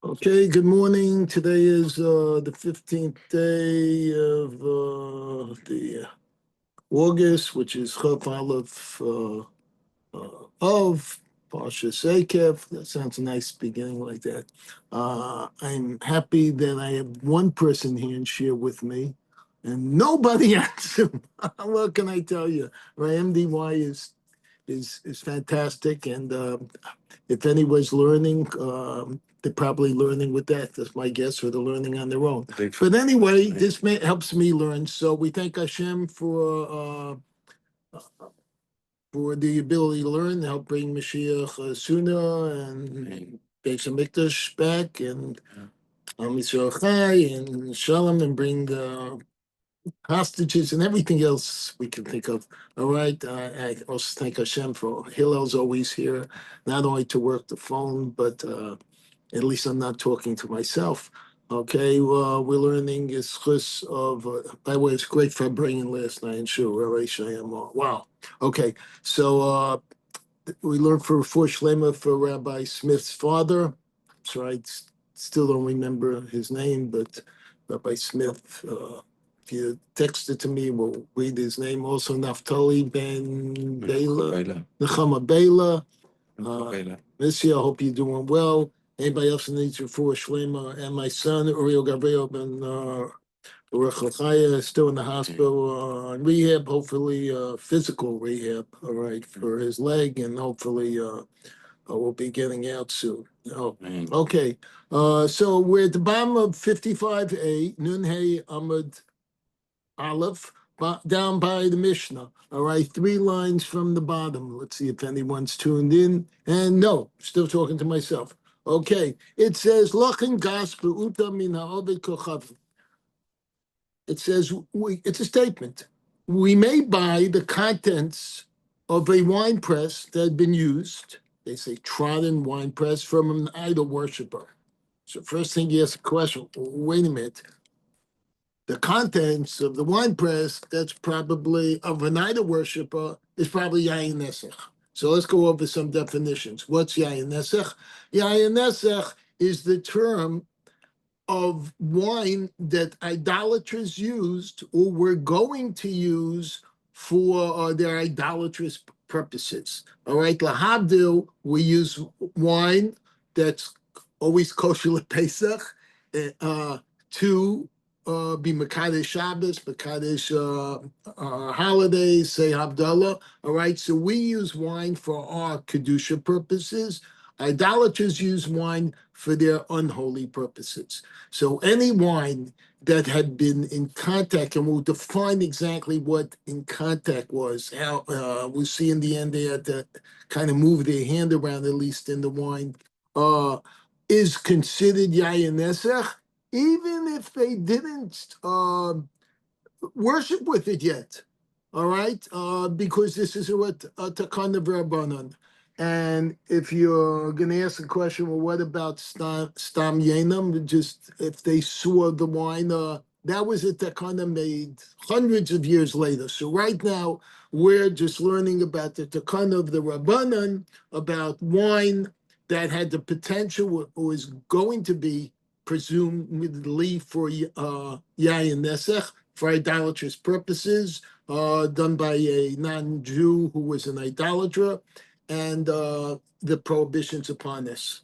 Okay, good morning. Today is the 15th day of the August, which is Chaf Aleph of Parsha Sekev. That sounds a nice beginning like that. I'm happy that I have one person here and share with me, and nobody else. What can I tell you? My MDY is fantastic, and if anyone's learning, they're probably learning with that. That's my guess, or they're learning on their own. But anyway, this helps me learn. So we thank Hashem for the ability to learn, help bring Mashiach sooner and Beis Hamikdash back, and Am Yisrael Chai and Shalom, and bring hostages and everything else we can think of. All right. I also thank Hashem for Hillel's always here, not only to work the phone, but at least I'm not talking to myself. Okay, we're learning Ischus of, by the way, it's great for bringing last night, and sure, wow. Okay, so we learned for Shlema for Rabbi Smith's father. So I still don't remember his name, but Rabbi Smith, if you text it to me, we'll read his name. Also, Naftali Ben Bela, Nechama Bela. This year, I hope you're doing well. Anybody else needs you for Shlema? And my son, Uriel Gabriel Ben Baruch Lachaya, is still in the hospital on rehab, hopefully physical rehab, all right, for his leg, and hopefully we'll be getting out soon. Oh, okay. So we're at the bottom of 55a, Nun Hey Amud Aleph, down by the Mishnah. All right, 3 lines from the bottom. Let's see if anyone's tuned in. And no, still talking to myself. Okay, it says, Lachin gas be'uta min ha'ovid kochav. It says, it's a statement. We may buy the contents of a wine press that had been used, they say trodden wine press, from an idol worshiper. So first thing you ask the question, wait a minute, the contents of the wine press that's probably of an idol worshiper is probably Yayin Nesach. So let's go over some definitions. What's Yayin Nesach? Yayin Nesach is the term of wine that idolaters used or were going to use for their idolatrous purposes. All right, lahabdil, we use wine that's always kosher at Pesach to be Mekadesh Shabbos, Mekadesh holidays, say Havdalah. All right, so we use wine for our Kedusha purposes. Idolaters use wine for their unholy purposes. So any wine that had been in contact, and we'll define exactly what in contact was, how we'll see in the end they had to kind of move their hand around, at least in the wine, is considered Yayin Nesach, even if they didn't worship with it yet. All right, because this is what Takan of Rabbanan. And if you're going to ask the question, well, what about Stam Yenam? Just if they saw the wine, that was a Takana made hundreds of years later. So right now, we're just learning about the Takana of the Rabbanan, about wine that had the potential or was going to be presumably for Yayin Nesech, for idolatrous purposes, done by a non-Jew who was an idolater, and the prohibitions upon this.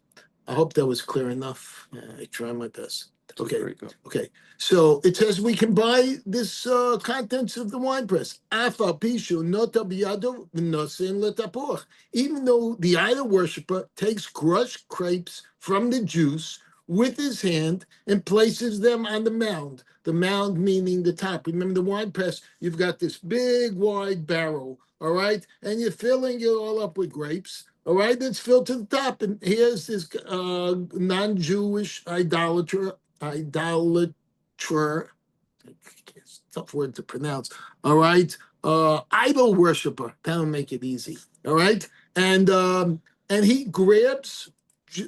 I hope that was clear enough. I try my best. Okay. Okay. So it says we can buy this contents of the wine press. Even though the idol worshiper takes crushed grapes from the juice with his hand and places them on the mound. The mound meaning the top. Remember the wine press, you've got this big wide barrel, all right? And you're filling it all up with grapes, all right? It's filled to the top. And here's this non-Jewish idolater, it's a tough word to pronounce, all right? Idol worshiper, that'll make it easy, all right? And he grabs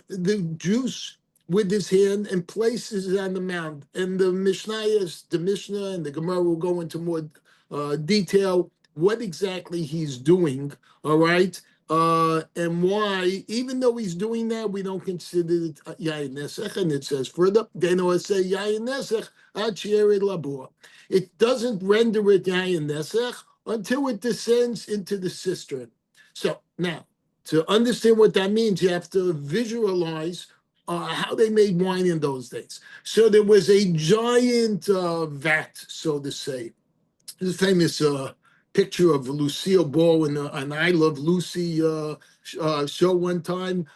the juice with his hand and places it on the mound. And the Mishnah and the Gemara will go into more detail what exactly he's doing, all right? And why, even though he's doing that, we don't consider it yayin nesech, and it says further, they know say yayin nesech ad she'ered labor. It doesn't render it yayin nesech until it descends into the cistern. So now, to understand what that means, you have to visualize how they made wine in those days. So there was a giant vat, so to say. There's a famous picture of Lucille Ball in an I Love Lucy show one time.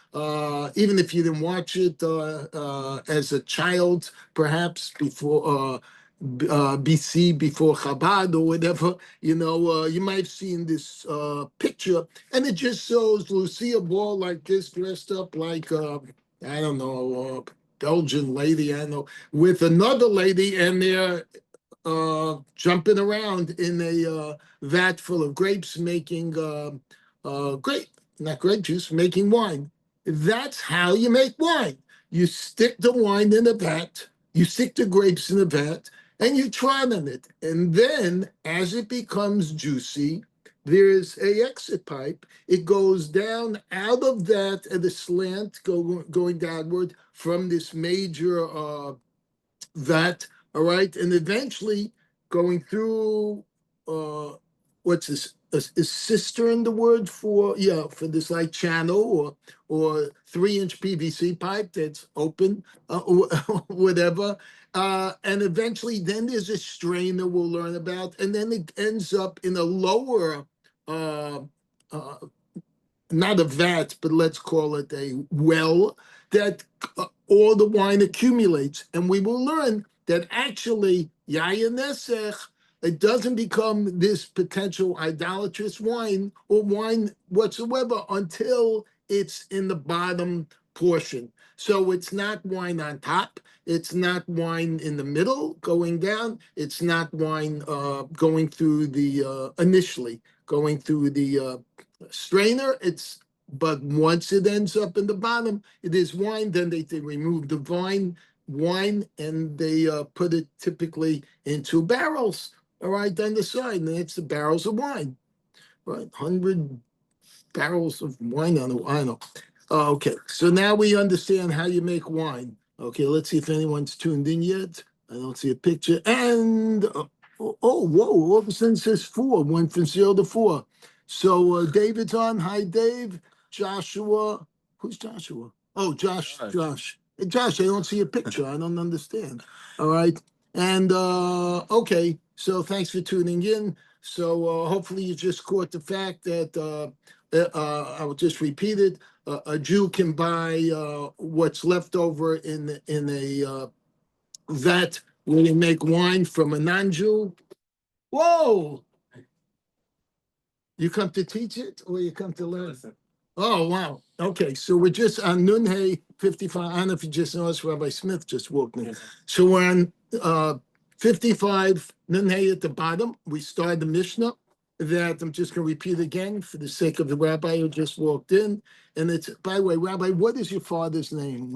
Even if you didn't watch it as a child, perhaps before BC, before Chabad or whatever, you might have seen this picture, and it just shows Lucille Ball like this, dressed up like, I don't know, Belgian lady, I don't know, with another lady, and they're jumping around in a vat full of grapes, making not grape juice, making wine. That's how you make wine. You stick the wine in a vat, you stick the grapes in a vat, and you trot on it. And then, as it becomes juicy, there's a exit pipe. It goes down out of that at a slant, going downward from this major that, all right, and eventually going through what's this, is cistern the word for, yeah, for this like channel or 3-inch PVC pipe that's open, or whatever, and eventually then there's a strainer we'll learn about, and then it ends up in a lower uh, uh, not a vat, but let's call it a well, that all the wine accumulates. And we will learn that actually, yayin nesech, it doesn't become this potential idolatrous wine or wine whatsoever until it's in the bottom portion. So it's not wine on top. It's not wine in the middle going down. It's not wine going through the initially going through the strainer. But once it ends up in the bottom, it is wine. Then they remove the wine, and they put it typically into barrels. All right, on the side, and it's the barrels of wine. Right, 100 barrels of wine on a wine. Okay, so now we understand how you make wine. Okay, let's see if anyone's tuned in yet. I don't see a picture. And whoa, all of a sudden it says 4, went from 0 to 4. So David's on. Hi, Dave. Joshua. Who's Joshua? Oh, Josh. Hey, Josh, I don't see a picture. I don't understand. All right. And okay, so thanks for tuning in. So hopefully you just caught the fact that I will just repeat it. A Jew can buy what's left over in a vat where they make wine from a non-Jew. Whoa! You come to teach it or you come to learn? Listen. Oh, wow. Okay, so we're just on Nunhe 55. I don't know if you just noticed, Rabbi Smith just walked in. So we're on 55 Nunhe at the bottom. We started the Mishnah that I'm just going to repeat again for the sake of the rabbi who just walked in. And it's, by the way, Rabbi, what is your father's name?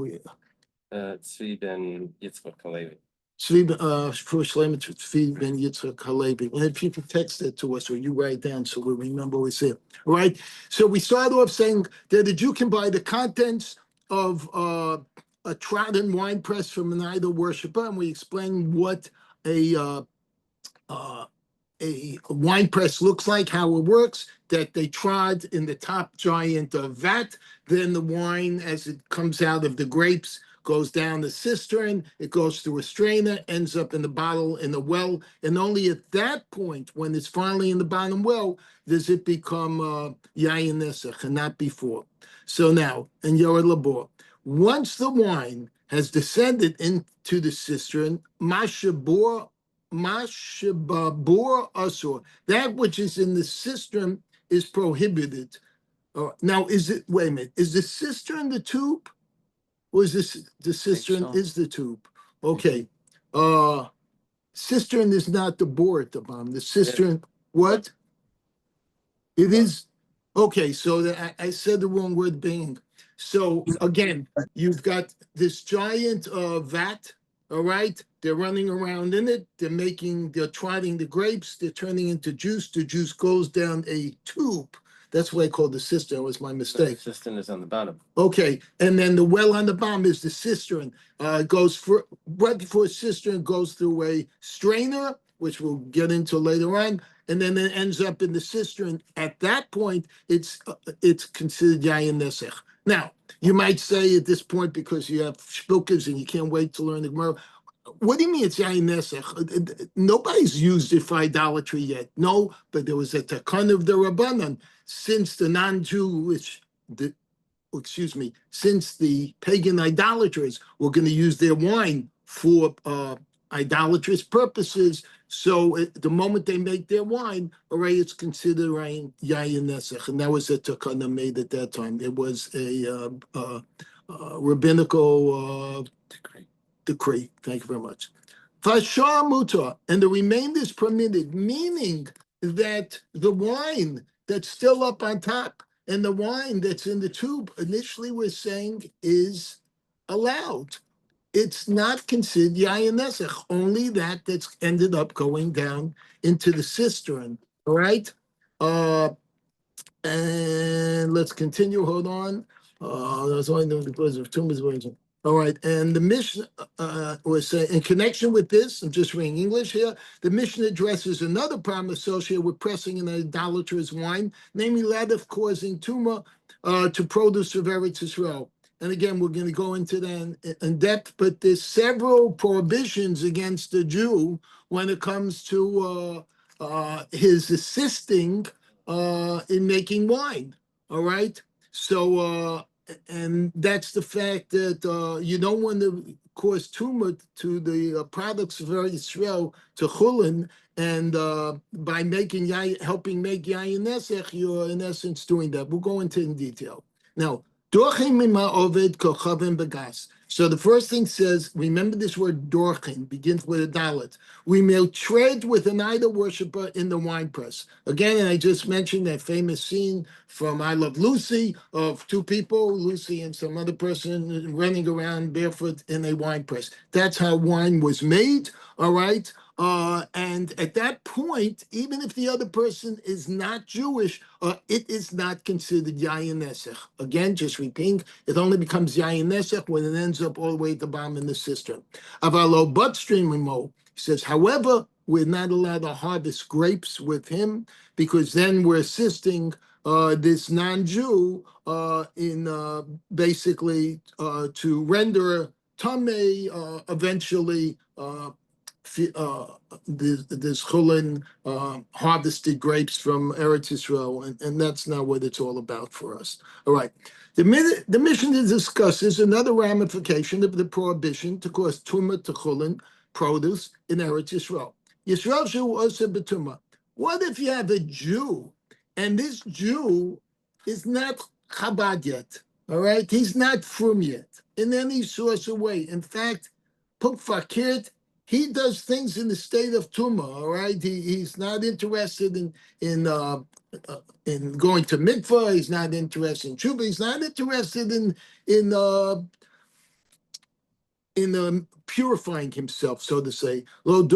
Tzvi ben Yitzchak Halevi. Tzvi, first name is Tzvi ben Yitzchak Halevi. And if you can text it to us or you write down so we remember what's here. All right. So we start off saying that the Jew can buy the contents of a trodden wine press from an idol worshiper, and we explain what a wine press looks like, how it works, that they trod in the top giant vat. Then the wine, as it comes out of the grapes, goes down the cistern, it goes through a strainer, ends up in the bottle in the well. And only at that point, when it's finally in the bottom well, does it become yayin nesach, and not before. So now, in Yored Labor, once the wine has descended into the cistern, mashabor asur, that which is in the cistern is prohibited. Now, wait a minute, is the cistern the tube? Or is this the cistern is the tube? Okay. Cistern is not the bore at the bottom. The cistern, what? It is. Okay, so I said the wrong word, bing. So again, you've got this giant vat, all right? They're running around in it. They're trotting the grapes. They're turning into juice. The juice goes down a tube That's what I called the cistern. It was my mistake. The cistern is on the bottom. Okay, and then the well on the bottom is the cistern. Goes for right before cistern goes through a strainer, which we'll get into later on, and then it ends up in the cistern. At that point, it's considered yayin nesech. Now, you might say at this point, because you have shpilkas and you can't wait to learn the Gemara, what do you mean it's yayin nesech? Nobody's used it for idolatry yet. No, but there was a takon of the Rabbanan since the non-Jewish, since the pagan idolaters were going to use their wine for idolatrous purposes. So the moment they make their wine, already it's considered yayin nesech, and that was a takana made at that time. It was a rabbinical decree. Thank you very much. Fashar mutar, and the remainder is permitted, meaning that the wine that's still up on top and the wine that's in the tube initially we're saying is allowed. It's not considered yayin nesech, only that's ended up going down into the cistern. All right? And let's continue. Hold on. That's only because of tumors. All right, and the Mishnah was saying, in connection with this, I'm just reading English here, the Mishnah addresses another problem associated with pressing an idolatrous wine, namely that of causing tumor to produce of Eretz Yisrael. And again, we're going to go into that in depth, but there's several prohibitions against the Jew when it comes to his assisting in making wine. All right, so and that's the fact that you don't want to cause tumor to the products of Eretz Yisrael, to chulin, and by making helping make yayin nesech, you're in essence doing that. We'll go into in detail now. So the first thing says, remember this word dorchin, begins with a dalet. We may trade with an idol worshiper in the wine press. Again, and I just mentioned that famous scene from I Love Lucy of two people, Lucy and some other person running around barefoot in a wine press. That's how wine was made, all right? And at that point, even if the other person is not Jewish, it is not considered yayin nesech. Again, just repeating, it only becomes yayin nesech when it ends up all the way at the bottom in the cistern. Avalo butstream remo, he says, however, we're not allowed to harvest grapes with him because then we're assisting this non-Jew in basically to render tamei eventually this chulin harvested grapes from Eretz Yisrael, and that's not what it's all about for us. All right. The Mishnah discusses another ramification of the prohibition to cause tumah to chulin produce in Eretz Yisrael. Yisrael Jew also betumah. What if you have a Jew, and this Jew is not Chabad yet? All right, he's not from yet, and then he source away. In fact, Puk Fakir, he does things in the state of Tumah, all right? He's not interested in going to mikvah. He's not interested in tshuva. He's not interested in purifying himself, so to say. So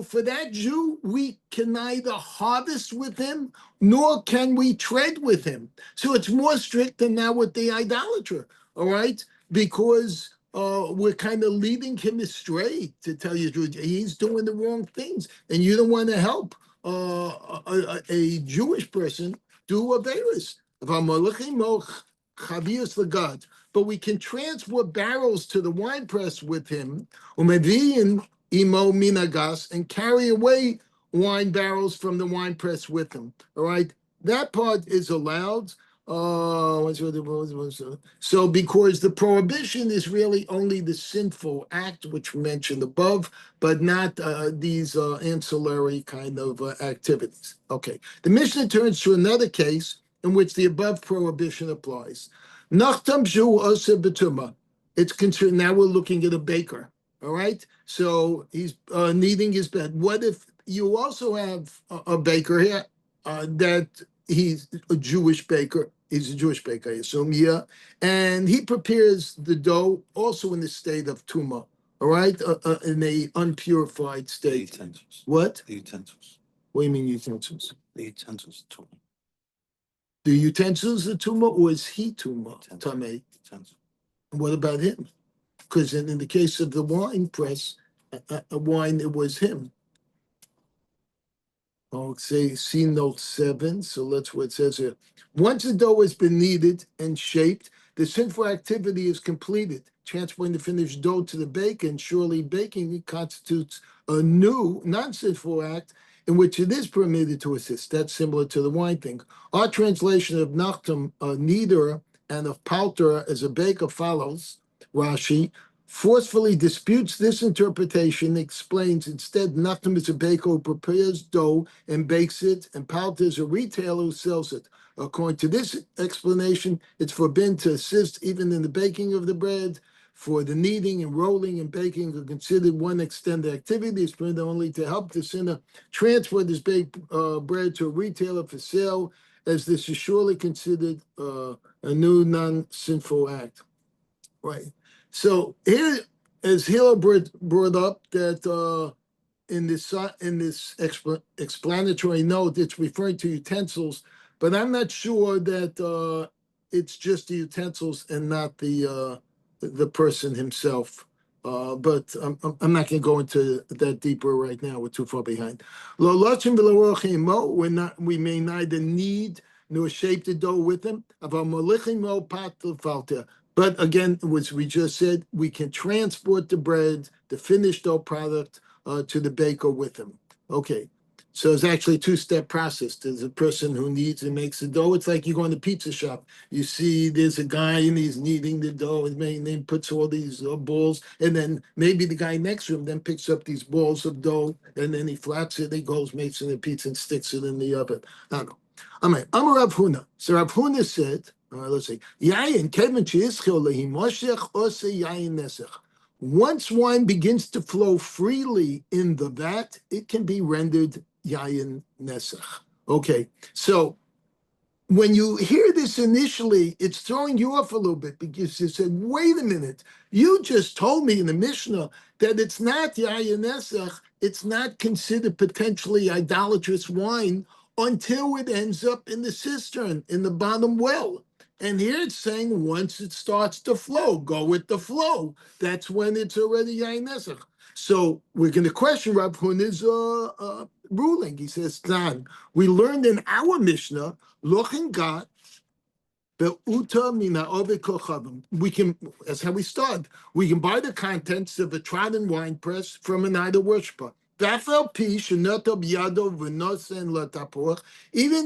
for that Jew, we can neither harvest with him, nor can we trade with him. So it's more strict than now with the idolater, all right? Because we're kind of leading him astray, to tell you the truth. He's doing the wrong things, and you don't want to help a Jewish person do averos. But we can transport barrels to the wine press with him, imo minagas, and carry away wine barrels from the wine press with him. All right, that part is allowed. So because the prohibition is really only the sinful act, which we mentioned above, but not these ancillary kind of activities. Okay, the Mishnah turns to another case in which the above prohibition applies. Nachtam Shu Ose Betuma. It's considered, now we're looking at a baker, all right? So he's kneading his bread. What if you also have a baker here that he's a Jewish baker? He's a Jewish baker, I assume, yeah. And he prepares the dough also in the state of Tuma, all right? In a unpurified state. The utensils. What? The utensils. What do you mean utensils? The utensils too. The utensils are tuma, or is he tuma? Tamei. Utensils. What about him? Because in the case of the wine press, a wine, it was him. Oh, say, see note 7. So that's what it says here. Once the dough has been kneaded and shaped, the sinful activity is completed. Transporting the finished dough to the baker and surely baking it constitutes a new non-sinful act in which it is permitted to assist. That's similar to the wine thing. Our translation of Nachtum, kneader, and of Palter as a baker follows. Rashi forcefully disputes this interpretation, explains instead Nachum is a baker who prepares dough and bakes it, and Palta is a retailer who sells it. According to this explanation, it's forbidden to assist even in the baking of the bread, for the kneading and rolling and baking are considered one extended activity. It's permitted only to help the sinner transport this baked bread to a retailer for sale, as this is surely considered a new non-sinful act. Right. So here, as Hilo brought up, that in this explanatory note, it's referring to utensils, but I'm not sure that it's just the utensils and not the person himself. But I'm not going to go into that deeper right now. We're too far behind. We may neither knead nor shape the dough with them. But again, as we just said, we can transport the bread, the finished dough product, to the baker with them. Okay, so it's actually a two-step process. There's a person who kneads and makes the dough. It's like you go in the pizza shop. You see there's a guy and he's kneading the dough and then puts all these balls, and then maybe the guy next to him then picks up these balls of dough and then he flaps it, he goes, makes it in a pizza and sticks it in the oven. I don't know. I'm Rav Huna. So Rav Huna said, let's see, Yayin Kevin Chiischel Lehi Moshech Ose Yayin Nesech. Once wine begins to flow freely in the vat, it can be rendered Yayin Nesech. Okay, so when you hear this initially, it's throwing you off a little bit because you said, wait a minute, you just told me in the Mishnah that it's not Yayin Nesech, it's not considered potentially idolatrous wine until it ends up in the cistern, in the bottom well. And here it's saying once it starts to flow, go with the flow. That's when it's already Yain Nesach. So we're going to question Rav Huna's ruling. He says, Tan, we learned in our Mishnah, Lochin Gat, Be'uta mina ovid kochavim. We can, that's how we start. We can buy the contents of a trodden wine press from an idol worshiper. Even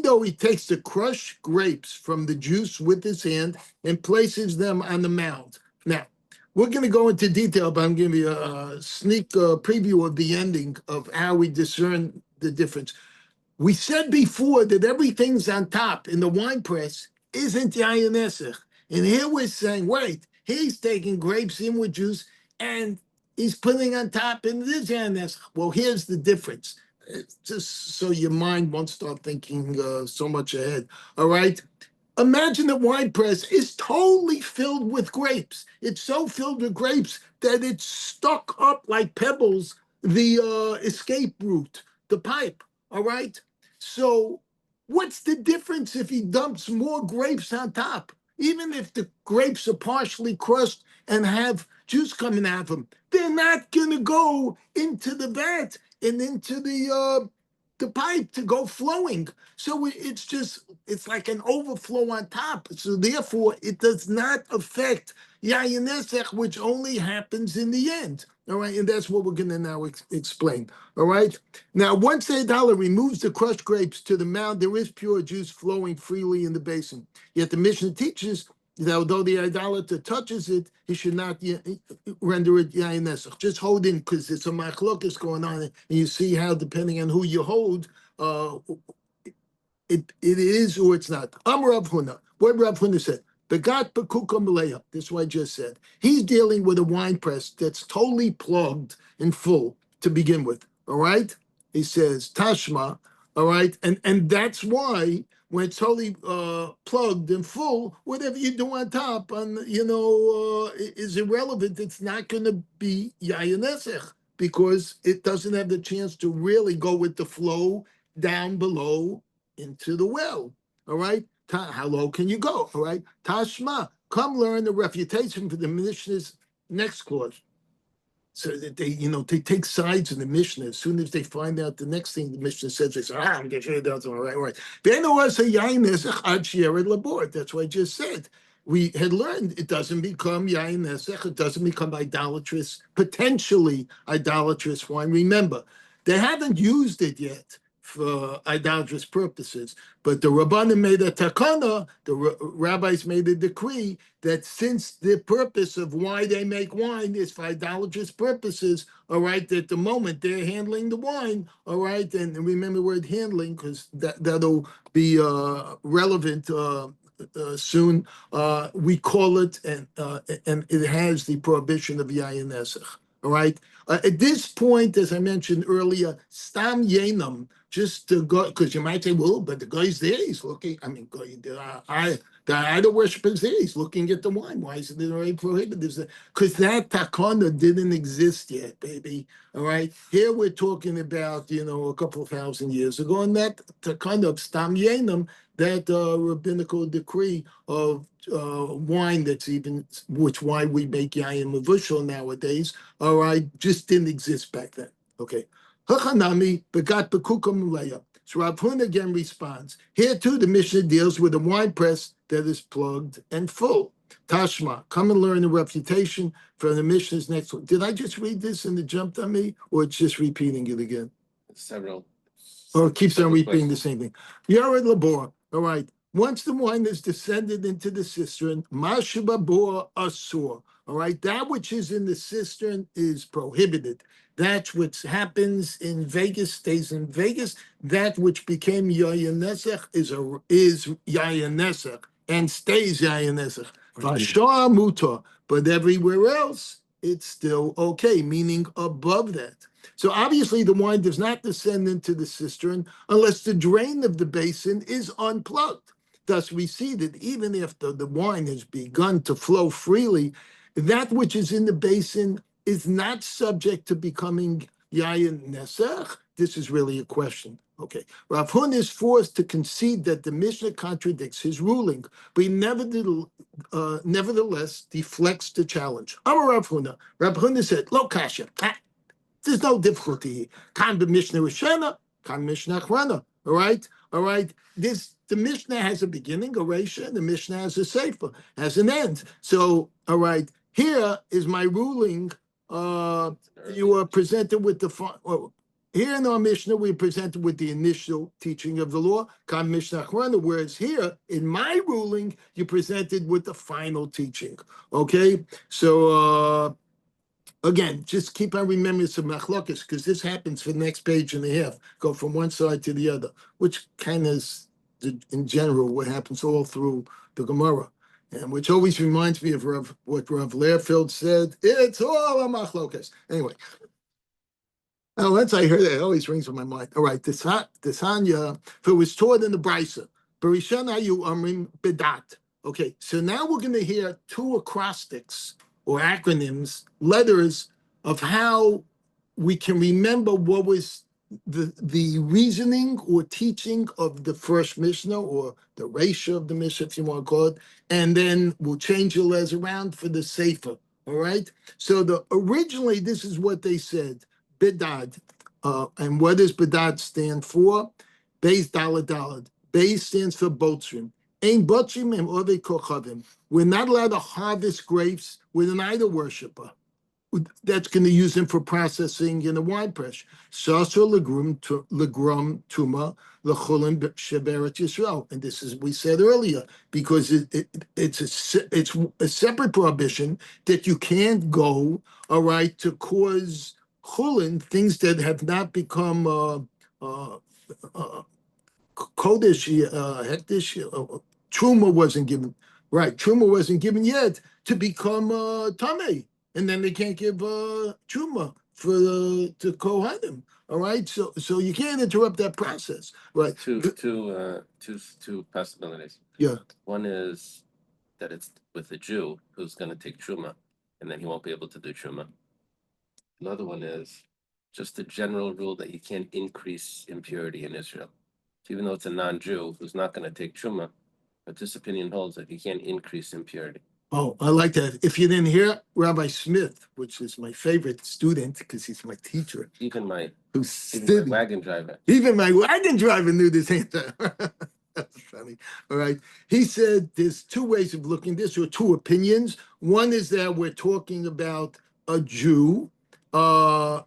though he takes the crushed grapes from the juice with his hand and places them on the mound. Now, we're going to go into detail, but I'm giving you a sneak preview of the ending of how we discern the difference. We said before that everything's on top in the wine press isn't Yayin Nesech. And here we're saying, wait, he's taking grapes in with juice and he's putting on top and it is Yayin Nesech. Well, here's the difference. Just so your mind won't start thinking so much ahead. All right? Imagine the wine press is totally filled with grapes. It's so filled with grapes that it's stuck up like pebbles, the escape route, the pipe. All right? So what's the difference if he dumps more grapes on top? Even if the grapes are partially crushed and have juice coming out of them, they're not going to go into the vat and into the pipe to go flowing. So it's like an overflow on top. So therefore, it does not affect Yayin Nesech, which only happens in the end. All right, and that's what we're going to now explain. All right. Now, once the idolater removes the crushed grapes to the mound, there is pure juice flowing freely in the basin. Yet the Mishnah teaches that although the idolater touches it, he should not render it Yayin Nesech. Just hold in because there's some machlokas going on, and you see how depending on who you hold, it is or it's not. I'm Rav Huna. What Rav Huna said. Begat bekuka meleya. This is what I just said. He's dealing with a wine press that's totally plugged and full to begin with. All right? He says, Tashma. All right? And that's why when it's totally plugged and full, whatever you do on top, is irrelevant. It's not going to be Yayin Nesech because it doesn't have the chance to really go with the flow down below into the well. All right. How low can you go? All right. Tashma, come learn the refutation for the Mishnah's next clause. So that they take sides in the Mishnah. As soon as they find out the next thing the Mishnah says, they say, I'm getting sure that's all right. That's what I just said. We had learned it doesn't become yain nesech, it doesn't become idolatrous, potentially idolatrous wine. Remember, they haven't used it yet for idolatrous purposes, but the Rabbanim made a takana, the rabbis made a decree that since the purpose of why they make wine is for idolatrous purposes, all right, at the moment they're handling the wine, all right, and remember the word handling because that'll be relevant soon. We call it, and it has the prohibition of yayin nesach. All right. At this point, as I mentioned earlier, stam yenam, just to go, because you might say, well, but the guy's there, he's looking. I mean, the idol worshiper is there, he's looking at the wine. Why is it already prohibited? Because that takana didn't exist yet, baby. All right. Here we're talking about, a couple of thousand years ago, and that takana of stam yenam, that rabbinical decree of wine which why we make yayin mavushal nowadays, all right, just didn't exist back then. Okay. Hachanami begat bekukum leya. So Rav Huna again responds. Here too, the Mishnah deals with a wine press that is plugged and full. Tashma, come and learn the refutation from the Mishnah's next one. Did I just read this and it jumped on me, or it's just repeating it again? Several. Or it keeps on repeating the questions. same thing. Yared labor. All right. Once the wine is descended into the cistern, mashababor asur. All right. That which is in the cistern is prohibited. That which happens in Vegas stays in Vegas. That which became yayin nesach is yayin nesach and stays yayin nesach. Vashar mutar. But everywhere else, it's still okay, meaning above that. So obviously the wine does not descend into the cistern unless the drain of the basin is unplugged. Thus we see that even after the wine has begun to flow freely, that which is in the basin is not subject to becoming yayin nesach. This is really a question. Okay, Rav Hun is forced to concede that the Mishnah contradicts his ruling, but he nevertheless deflects the challenge. Amar Rav Huna. Rav Huna said, "Lo kasha." There's no difficulty. Kan b'mishnah rishona, kan mishnah achrona. All right. The Mishnah has a beginning, a reisha, and the Mishnah has a sefer, has an end. So, all right. Here is my ruling. You are presented with here in our Mishnah, we're presented with the initial teaching of the law, kan mishnah achrona, whereas here, in my ruling, you're presented with the final teaching. Okay. So, again, just keep on remembering some machlokas because this happens for the next page and a half. Go from one side to the other, which kind of is, in general, what happens all through the Gemara, and which always reminds me of what Rav Lehrfeld said. It's all a machlokas. Anyway, now once I heard that, it always rings in my mind. All right, Tanya, if it was taught in the Brisa, Barishana you amrim bedat. Okay, so now we're going to hear two acrostics or acronyms, letters of how we can remember what was the reasoning or teaching of the first Mishnah or the ratio of the Mishnah, if you want to call it, and then we'll change the letters around for the Sefer. All right. So originally this is what they said, Bidad, and what does Bidad stand for? Beis Dalad Dalad. Beis stands for Botzrim. Ein Botzrim em Ove Kochavim. We're not allowed to harvest grapes with an idol worshiper that's going to use them for processing in a wine press. Sasra legrum tuma lechulim sheberet Yisrael, and this is we said earlier because it's a separate prohibition that you can't go, all right, to cause chulin, things that have not become kodesh, hektish, truma wasn't given. Right, truma wasn't given yet to become tamei, and then they can't give truma to kohanim. All right, so you can't interrupt that process. Right. Two possibilities. Yeah. One is that it's with a Jew who's going to take truma, and then he won't be able to do truma. Another one is just a general rule that you can't increase impurity in Israel. So even though it's a non-Jew who's not going to take truma, but this opinion holds that you can't increase impurity. Oh, I like that. If you didn't hear Rabbi Smith, which is my favorite student because he's my teacher, Even my wagon driver. Even my wagon driver knew this answer. That's funny. All right. He said there's two ways of looking at this, or two opinions. One is that we're talking about a Jew that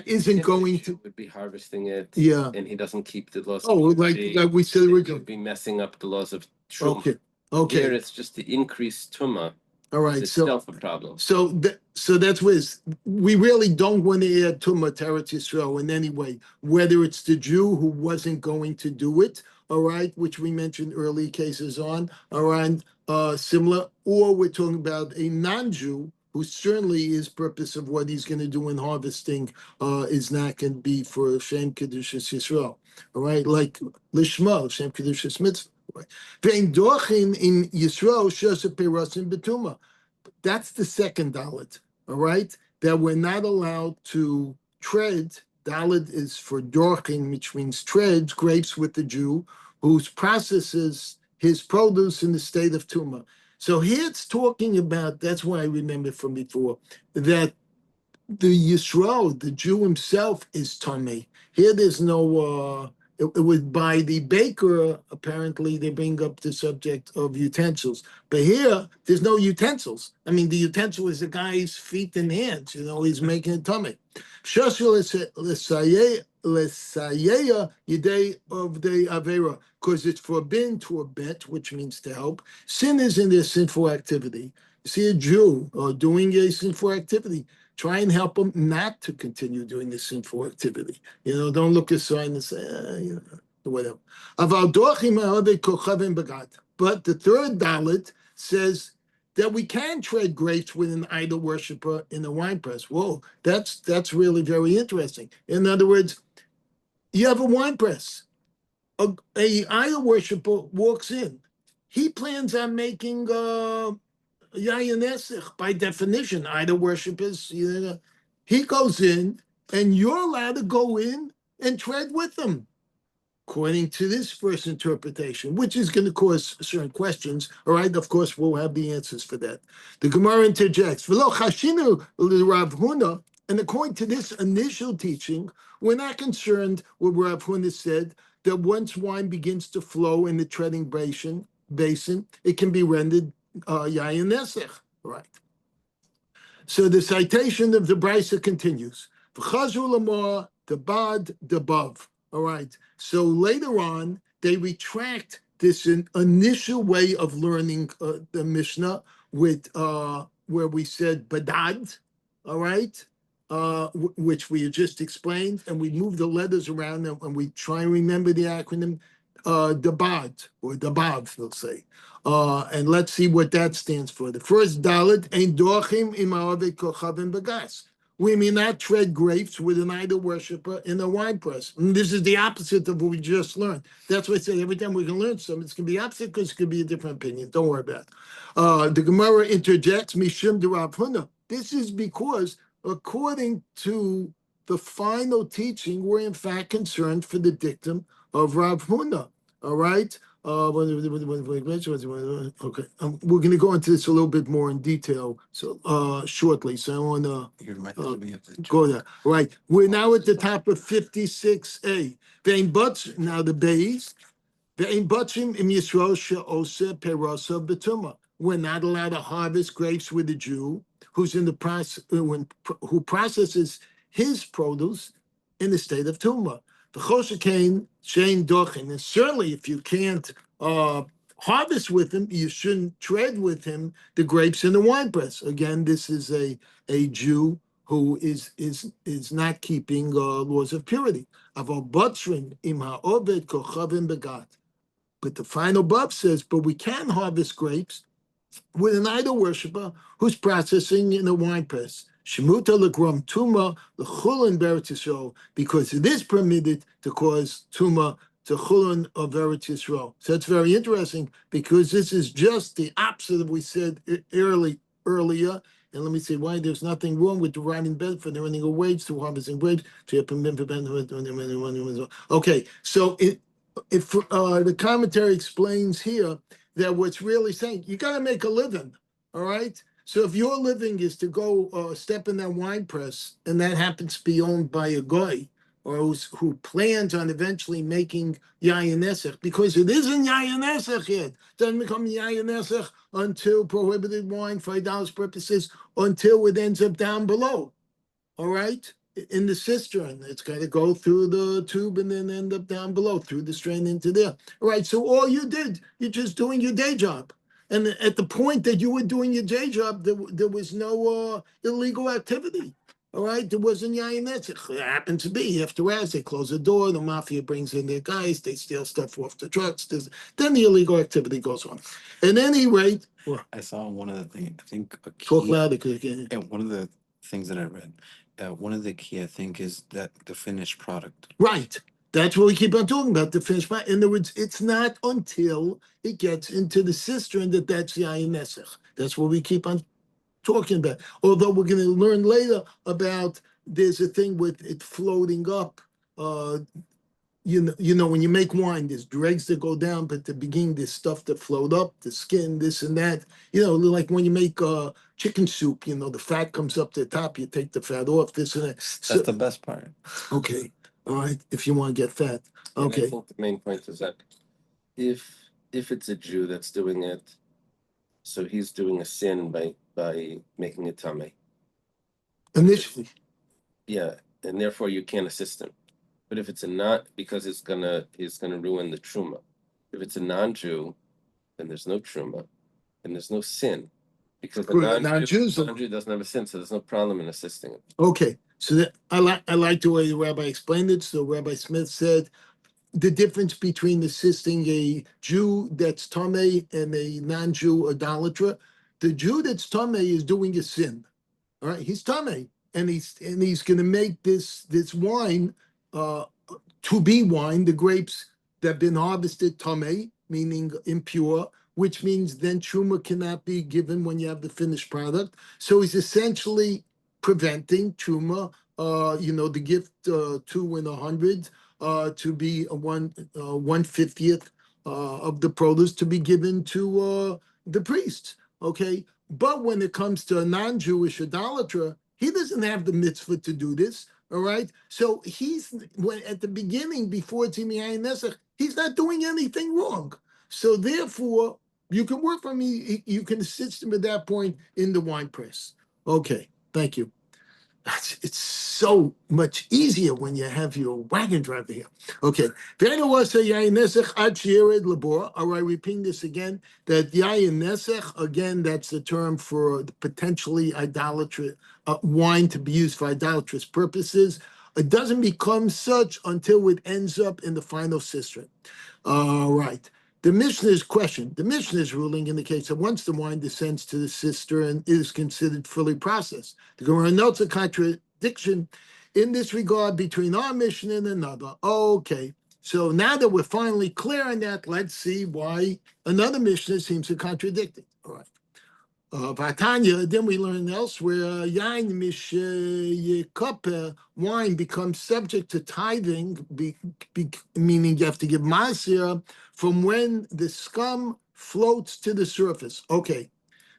isn't going to would be harvesting it. Yeah. And he doesn't keep the laws. Oh, like we said originally. Would be messing up the laws of truma. Okay. Here it's just the increased tuma. All right, it's itself a problem. So that's where we really don't want to add Tumah to Eretz Yisrael in any way, whether it's the Jew who wasn't going to do it, all right, which we mentioned early cases on, all right, similar, or we're talking about a non-Jew who certainly his purpose of what he's going to do in harvesting is not going to be for Shem Kedushas Yisrael, all right, like Lishma, Shem Kedushas Mitzvah. In Yisrael, betuma. That's the second dalit, all right? That we're not allowed to tread. Dalit is for dorching, which means treads grapes with the Jew who processes his produce in the state of tuma. So here it's talking about, that's why I remember from before, that the Yisrael, the Jew himself, is tamei. Here there's no, it was by the baker, apparently they bring up the subject of utensils. But here, there's no utensils. I mean, the utensil is the guy's feet and hands, he's making a tamei. Of the Avera, because it's forbidden to abet, which means to help. Sin is in their sinful activity. You see a Jew doing a sinful activity, try and help them not to continue doing this sinful activity. Don't look aside and say, whatever. But the third dalit says that we can trade grapes with an idol worshiper in a wine press. Whoa, that's really very interesting. In other words, you have a wine press. A idol worshiper walks in. He plans on making Yayin Esich, by definition, idol worshippers, he goes in and you're allowed to go in and tread with them, according to this first interpretation, which is going to cause certain questions. All right, of course, we'll have the answers for that. The Gemara interjects, V'lo chashinu Rav Huna, and according to this initial teaching, we're not concerned with what Rav Huna said, that once wine begins to flow in the treading basin, it can be rendered Yayin Nesech, right? So the citation of the Brisa continues. V'chazu lamar debad debav. All right. So later on, they retract this initial way of learning the Mishnah with where we said badad, all right, which we had just explained, and we move the letters around and we try and remember the acronym debad or debav, they'll say. And let's see what that stands for. The first dalit, ein dochim im ha'oved kochavim bagas. We may not tread grapes with an idol worshiper in a wine press. And this is the opposite of what we just learned. That's why I said every time we can learn something, it's going to be opposite because it could be a different opinion. Don't worry about it. The Gemara interjects, Mishum de Rav Huna. This is because, according to the final teaching, we're in fact concerned for the dictum of Rav Huna. All right? Okay, we're going to go into this a little bit more in detail shortly. So I want to go there. Right, we're now at the top of 56a. Now the base. We're not allowed to harvest grapes with a Jew who's in the process, who processes his produce in the state of tumah. The choshekein shein dochin, and certainly if you can't harvest with him, you shouldn't tread with him the grapes in the wine press. Again, this is a Jew who is not keeping laws of purity. Aval batzrin im ha'oved kochavim begat. But the final bab says, but we can harvest grapes with an idol worshiper who's processing in a wine press. Shemuta legrom tuma lechulin beretz Yisrael, because it is permitted to cause tuma to chulin of Eretz Yisrael. So it's very interesting because this is just the opposite of what we said earlier. And let me see why there's nothing wrong with dividing benefit and earning a wage through harvesting grapes. Okay, so if the commentary explains here that what's really saying you got to make a living, all right. So if your living is to go step in that wine press, and that happens to be owned by a guy or who plans on eventually making yayin nesach, because it isn't yayin nesach yet, doesn't become yayin nesach until prohibited wine for idolatry purposes, until it ends up down below. All right, in the cistern, it's got to go through the tube and then end up down below through the strain into there. All right, so all you did, you're just doing your day job. And at the point that you were doing your day job, there was no illegal activity. All right, there wasn't yayin netzich. It happened to be after hours, they close the door, the mafia brings in their guys, they steal stuff off the trucks. Then the illegal activity goes on. At any rate, I saw one of the things, I think a talk key, louder, because again, and one of the things that I read, one of the key, I think, is that the finished product. right. That's what we keep on talking about, the finished product. In other words, it's not until it gets into the cistern that's yayin nesach. That's what we keep on talking about. Although we're going to learn later about there's a thing with it floating up. You know, when you make wine, there's dregs that go down, but at the beginning, there's stuff that float up, the skin, this and that. You know, like when you make chicken soup, you know, the fat comes up to the top, you take the fat off, this and that. That's the best part. Okay. All right. If you want to get fat. And Okay. I think the main point is that if it's a Jew that's doing it, so he's doing a sin by making it tummy. Initially. Yeah, and therefore you can't assist him. But if it's a not, because it's gonna ruin the truma. If it's a non-Jew, then there's no truma, and there's no sin, because the non-Jew doesn't have a sin, so there's no problem in assisting him. Okay, so that, I like the way the rabbi explained it. So Rabbi Smith said the difference between assisting a Jew that's tamei and a non-Jew idolater. The Jew that's tamei is doing a sin. All right, he's tamei, and he's going to make this wine to be wine, the grapes that have been harvested tamei, meaning impure, which means then truma cannot be given when you have the finished product. So he's essentially preventing truma, the gift 2 in 100 to be a 1/50th of the produce to be given to the priests. Okay, but when it comes to a non-Jewish idolater, he doesn't have the mitzvah to do this. All right, so at the beginning, before it's Yayin Nesach, he's not doing anything wrong. So therefore, you can work for me. You can assist him at that point in the wine press. Okay, thank you. It's so much easier when you have your wagon driver here. Okay. All right, repeating this again, that yayin nesech, again, that's the term for potentially idolatrous wine to be used for idolatrous purposes. It doesn't become such until it ends up in the final cistern. All right. The Mishnah's ruling indicates that once the wine descends to the cistern, it is considered fully processed. The Gemara notes a contradiction in this regard between our Mishnah and another. Okay, so now that we're finally clear on that, let's see why another Mishnah seems to contradict it. All right. Vatanya, then we learn elsewhere, yain wine becomes subject to tithing, meaning you have to give masir from when the scum floats to the surface. Okay,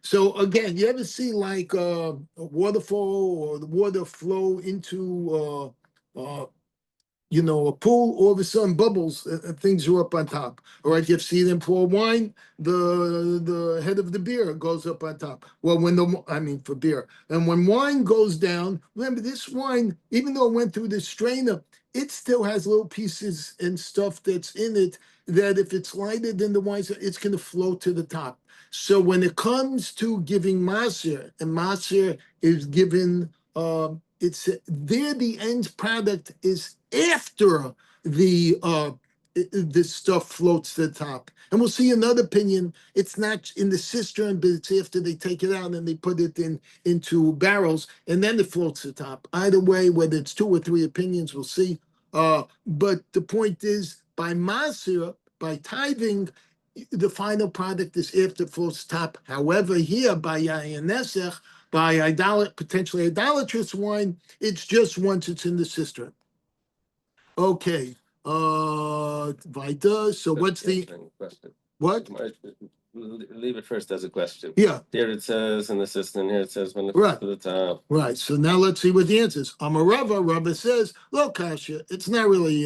so again, you ever see like a waterfall or the water flow into a pool, all of a sudden bubbles and things are up on top. All right, you've seen them pour wine, the head of the beer goes up on top. Well, for beer. And when wine goes down, remember this wine, even though it went through the strainer, it still has little pieces and stuff that's in it that if it's lighter than the wine, it's going to float to the top. So when it comes to giving masir, and masir is given, it's there. The end product is after this stuff floats to the top. And we'll see another opinion. It's not in the cistern, but it's after they take it out and they put it into barrels, and then it floats to the top. Either way, whether it's 2 or 3 opinions, we'll see. But the point is, by masir, by tithing, the final product is after it floats top. However, here by Yayin Nesech, by potentially idolatrous wine, it's just once it's in the cistern. Okay. Weiter. So what's the question? what? Leave it first as a question. Yeah. Here it says in the system. Here it says when it's Right. to the top. Right. So now let's see what the answer is. Amarava, Rabbi says, look, Kasha, it's not really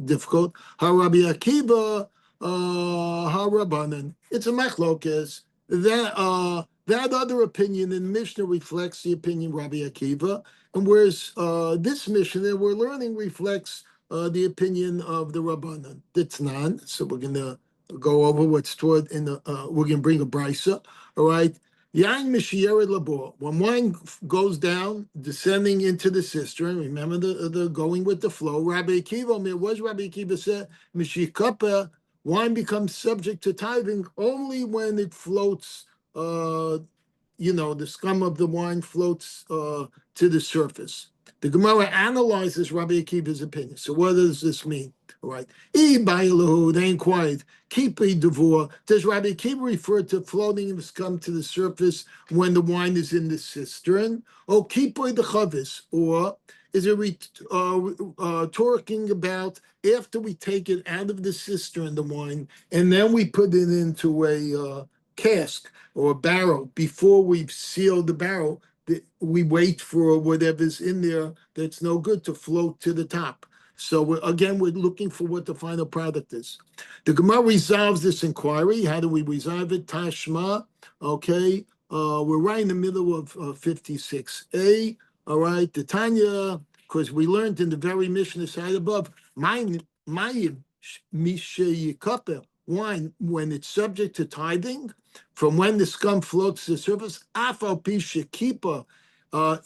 difficult. Harabi Akiva, Harabanan. It's a machlokes. That other opinion in Mishnah reflects the opinion Rabbi Akiva, and whereas this Mishnah that we're learning reflects the opinion of the Rabbanan. That's none. So we're gonna go over what's toward in the. We're gonna bring a brisa. All right. Yain Mishiyered Labor. When wine goes down, descending into the cistern, remember the going with the flow. Rabbi Akiva, what Rabbi Akiva said, Mishikapa, wine becomes subject to tithing only when it floats, the scum of the wine floats to the surface. The Gemara analyzes Rabbi Akiva's opinion. So what does this mean? All right. They inquired, Kipi Devor. Does Rabbi Akiva refer to floating the scum to the surface when the wine is in the cistern? Or Kipi the Chavis? Or is it talking about after we take it out of the cistern, the wine, and then we put it into a cask or a barrel before we seal the barrel? We wait for whatever's in there that's no good to float to the top. So we're looking for what the final product is. The Gemara resolves this inquiry. How do we resolve it? Tashma. Okay. We're right in the middle of 56a. All right. The Tanya, because we learned in the very Mishnah side above, mayim mishayikaper, wine, when it's subject to tithing, from when the scum floats to the surface, afal pishakipa,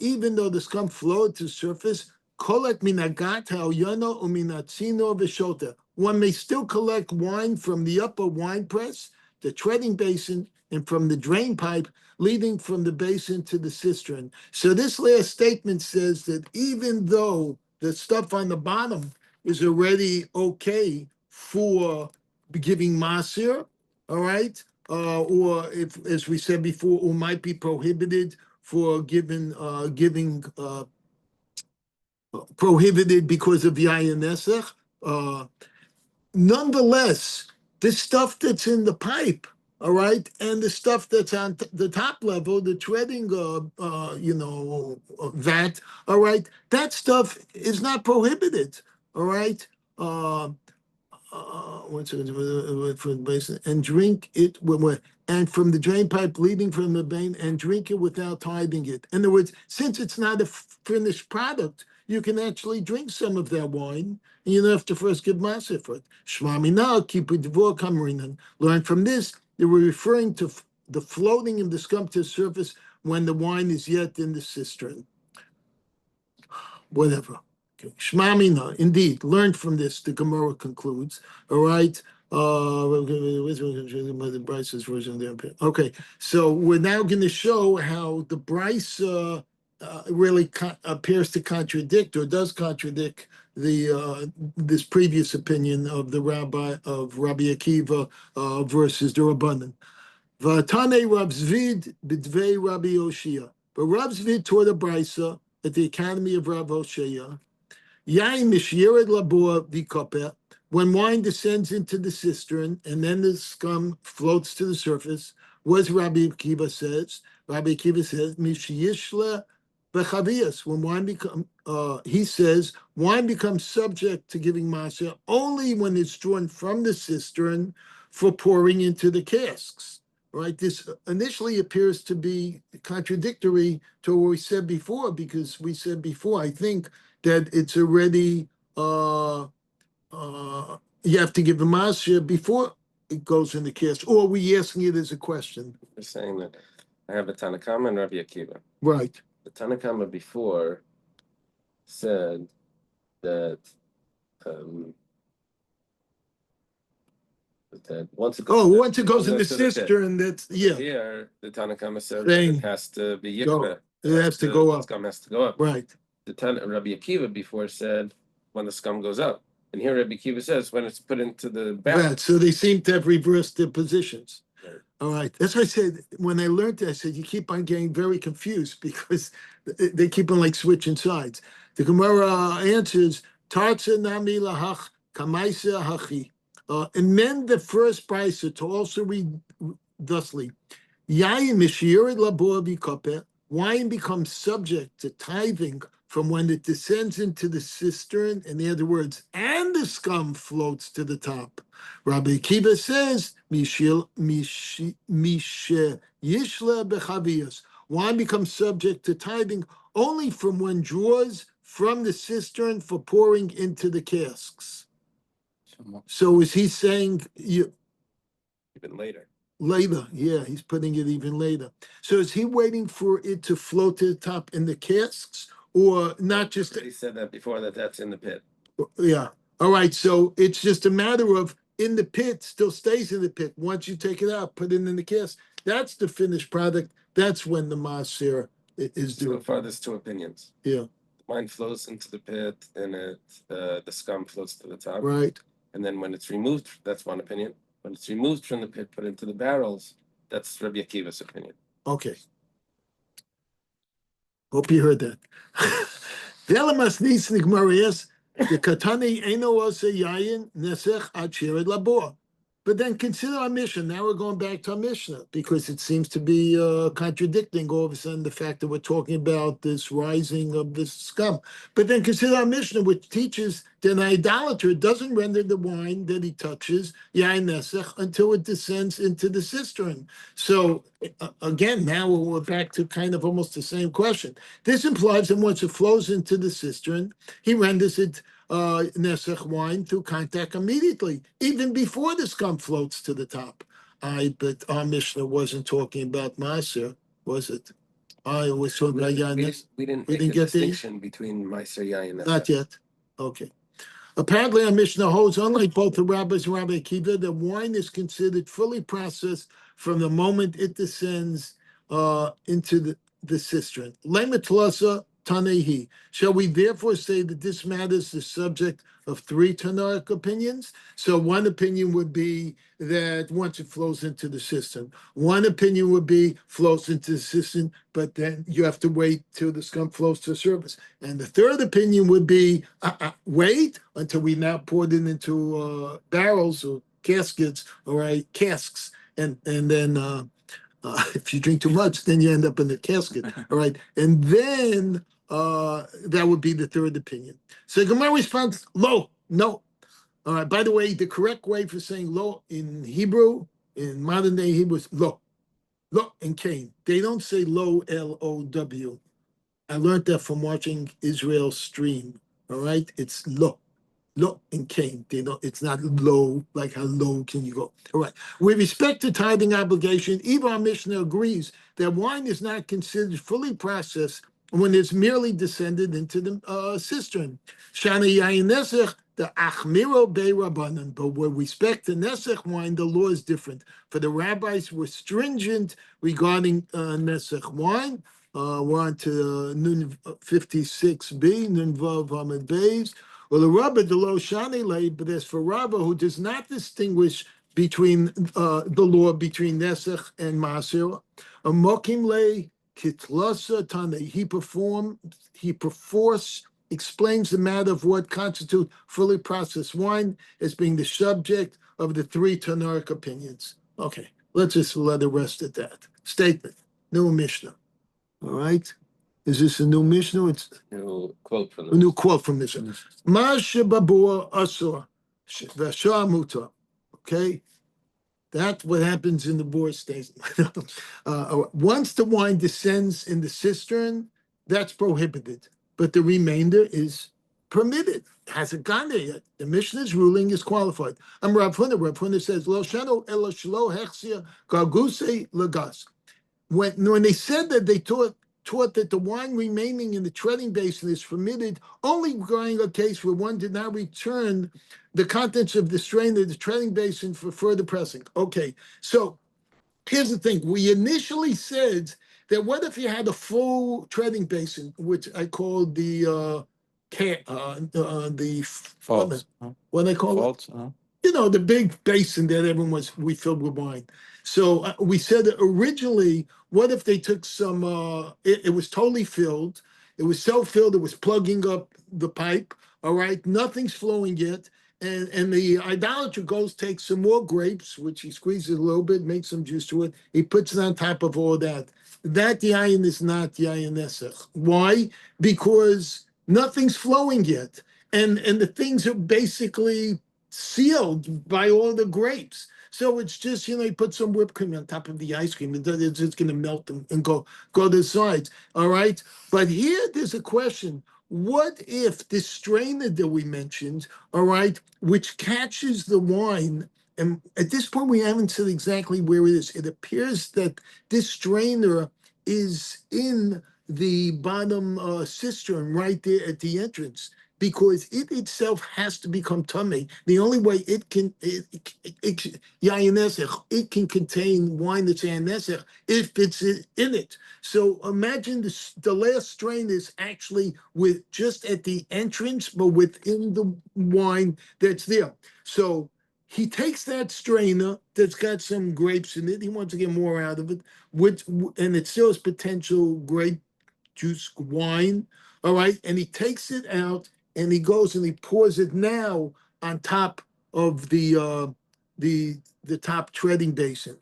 even though the scum floats to the surface, kolek minagata oyono uminatzino v'shota. One may still collect wine from the upper wine press, the treading basin, and from the drain pipe leading from the basin to the cistern. So this last statement says that even though the stuff on the bottom is already okay for giving masir, all right, or if, as we said before, or might be prohibited for giving prohibited because of yayin nesech. Nonetheless, the stuff that's in the pipe, all right, and the stuff that's on the top level, the treading, vat, all right, that stuff is not prohibited, all right. Once again, for the basin and drink it and from the drain pipe leading from the vein and drink it without tithing it. In other words, since it's not a finished product, you can actually drink some of that wine, and you don't have to first give maser for it. Shmami now, keep it devor kamrinan. Learn from this, they were referring to the floating of the scum to the surface when the wine is yet in the cistern. Whatever. Shmamina, indeed, learned from this, the Gemara concludes. All right. Okay, so we're now going to show how the Bryce really appears to contradict or does contradict the this previous opinion of the Rabbi Akiva versus the Rabbanan. Vatane Rav Zvid b'dvei Rabbi Yoshia. But Rav Zvid taught a Brisa at the Academy of Rav Hoshea. Yain mishyered labor v'koper, when wine descends into the cistern and then the scum floats to the surface, was Rabbi Akiva says. Rabbi Akiva says mishiyishla bechavias, when wine he says wine becomes subject to giving maser only when it's drawn from the cistern for pouring into the casks. Right, this initially appears to be contradictory to what we said before, because we said before, I think, that it's already you have to give a masya before it goes in the cask, or are we asking it as a question? We're saying that I have a Tanakama and Rabbi Akiva. Right. The Tanakama before said that that once it goes in the cistern, that's Here, the Tanakama says that it has to be yikveh. It has to go up. The scum has to go up. Right. The Rabbi Akiva before said when the scum goes up. And here Rabbi Kiva says when it's put into the barrel. Right. So they seem to have reversed their positions. Right. All right. That's why I said when I learned it, I said you keep on getting very confused because they keep on like switching sides. The Gemara answers Tartza nami lahach kamaisa hachi. Amend the first brisa to also read thusly. Yain mishirid labor bikopeh. Wine becomes subject to tithing from when it descends into the cistern, in other words, and the scum floats to the top. Rabbi Akiva says, Mishe yishla bechaviyos. Wine becomes subject to tithing only from when draws from the cistern for pouring into the casks. So is he saying you Even later. later? Yeah, he's putting it even later. So is he waiting for it to float to the top in the casks, or not just? He said that before that's in the pit. Yeah. All right. So it's just a matter of in the pit, still stays in the pit. Once you take it out, put it in the cask. That's the finished product. That's when the maaser is So due. far, there's two opinions. Yeah. Wine flows into the pit, and the scum floats to the top. Right. And then when it's removed, that's one opinion. When it's removed from the pit, put into the barrels, that's Rabbi Akiva's opinion. Okay. Hope you heard that. Velamas nis nigmarias the katani eno ose yayin nesech achired labor. But then consider our mission. Now we're going back to our Mishnah because it seems to be contradicting all of a sudden the fact that we're talking about this rising of this scum. But then consider our Mishnah, which teaches that an idolater doesn't render the wine that he touches yain nesech until it descends into the cistern. So again, now we're back to kind of almost the same question. This implies that once it flows into the cistern, he renders it nesech wine through contact immediately, even before the scum floats to the top. But our Mishnah wasn't talking about Maser, was it? I was talking about Yain. We didn't We make didn't a get the- distinction between Meiser Yain and Not yet. Okay. Apparently, our Mishnah holds, unlike both the rabbis and Rabbi Akiva, that wine is considered fully processed from the moment it descends into the cistern. Lema tlasa tanehi. Shall we therefore say that this matter is the subject of three Tanaic opinions? So one opinion would be that once it flows into the cistern. One opinion would be flows into the cistern, but then you have to wait till the scum flows to the surface. And the third opinion would be wait until we now poured it into barrels or caskets, all right, casks, and then if you drink too much, then you end up in the casket, all right, and then that would be the third opinion. So Gemara responds, lo, no. All right. By the way, the correct way for saying lo in Hebrew, in modern day Hebrew, is lo, lo in Cain. They don't say lo, L-O-W. I learned that from watching Israel stream. All right, it's lo. Lo in Cain. They don't, it's not low, like how low can you go? All right. With respect to tithing obligation, even our Mishnah agrees that wine is not considered fully processed when it's merely descended into the cistern. Shana yayin nesech, the achmiro be rabbanan. But with respect to nesech wine, the law is different. For the rabbis were stringent regarding nesech wine. We're on to Nun 56b, Nun Vav Amid Beis. Well, the Rabba the lo shani lay, but as for Rabba, who does not distinguish between the law between nesech and maser, a mokim lay kitlasa tane. He perforce explains the matter of what constitutes fully processed wine as being the subject of the three Tanaic opinions. Okay, let's just let it rest at that statement. New Mishnah. All right. Is this a new Mishnah? It's New quote from a new quote from Mishnah. Ma shebabur asur v'ashar mutar. Okay, that's what happens in the boar station. Once the wine descends in the cistern, that's prohibited, but the remainder is permitted. Hasn't gone there yet. The Mishnah's ruling is qualified. I'm Rav Huna. Rav Huna says, "Lo shano elo shlo hechsia garguse lagas." When they said that, they taught that the wine remaining in the treading basin is permitted only during a case where one did not return the contents of the strain of the treading basin for further pressing. Okay, so here's the thing. We initially said that what if you had a full treading basin, which I called the Faults. what they call it? Faults. The big basin that we filled with wine. So we said that originally, what if they took some? It was totally filled. It was self-filled. It was plugging up the pipe. All right, nothing's flowing yet. And the idolater goes takes some more grapes, which he squeezes a little bit, makes some juice to it. He puts it on top of all that. That yayin is not yayin nesach. Why? Because nothing's flowing yet, and the things are basically sealed by all the grapes. So it's just, you put some whipped cream on top of the ice cream. It's just going to melt and go to the sides. All right. But here there's a question. What if this strainer that we mentioned, all right, which catches the wine, and at this point we haven't said exactly where it is. It appears that this strainer is in the bottom cistern right there at the entrance, because it itself has to become tummy. The only way it can yayin nesach, it can contain wine that's yayin nesach if it's in it. So imagine the last strain is actually with just at the entrance, but within the wine that's there. So he takes that strainer that's got some grapes in it. He wants to get more out of it, and it still has potential grape juice wine. All right, and he takes it out and he goes and he pours it now on top of the top treading basin.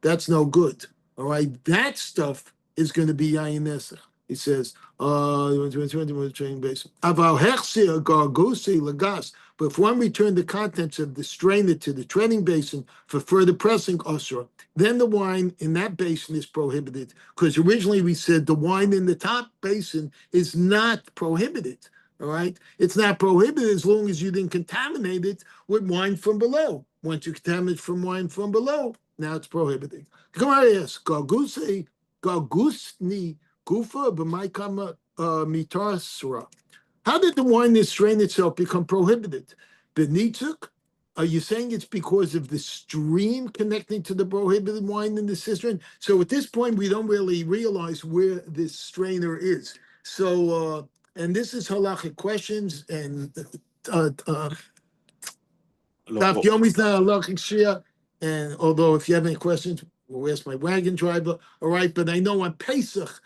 That's no good. All right, that stuff is going to be yayin nesach. He says, treading basin. Aval hechsir gargusi lagas. But if one returned the contents of the strainer to the treading basin for further pressing osra, then the wine in that basin is prohibited. Because originally we said the wine in the top basin is not prohibited. All right, it's not prohibited as long as you didn't contaminate it with wine from below. Once you contaminate from wine from below, now it's prohibited. Gemara asks, Gargusni gufa b'maikama mitasra. How did the wine that strain itself become prohibited? Benitzuk? Are you saying it's because of the stream connecting to the prohibited wine in the cistern? So at this point, we don't really realize where this strainer is. So, and this is halachic questions, and Daf Yomi's not halachic shia. And although if you have any questions, we'll ask my wagon driver. All right, but I know on Pesach,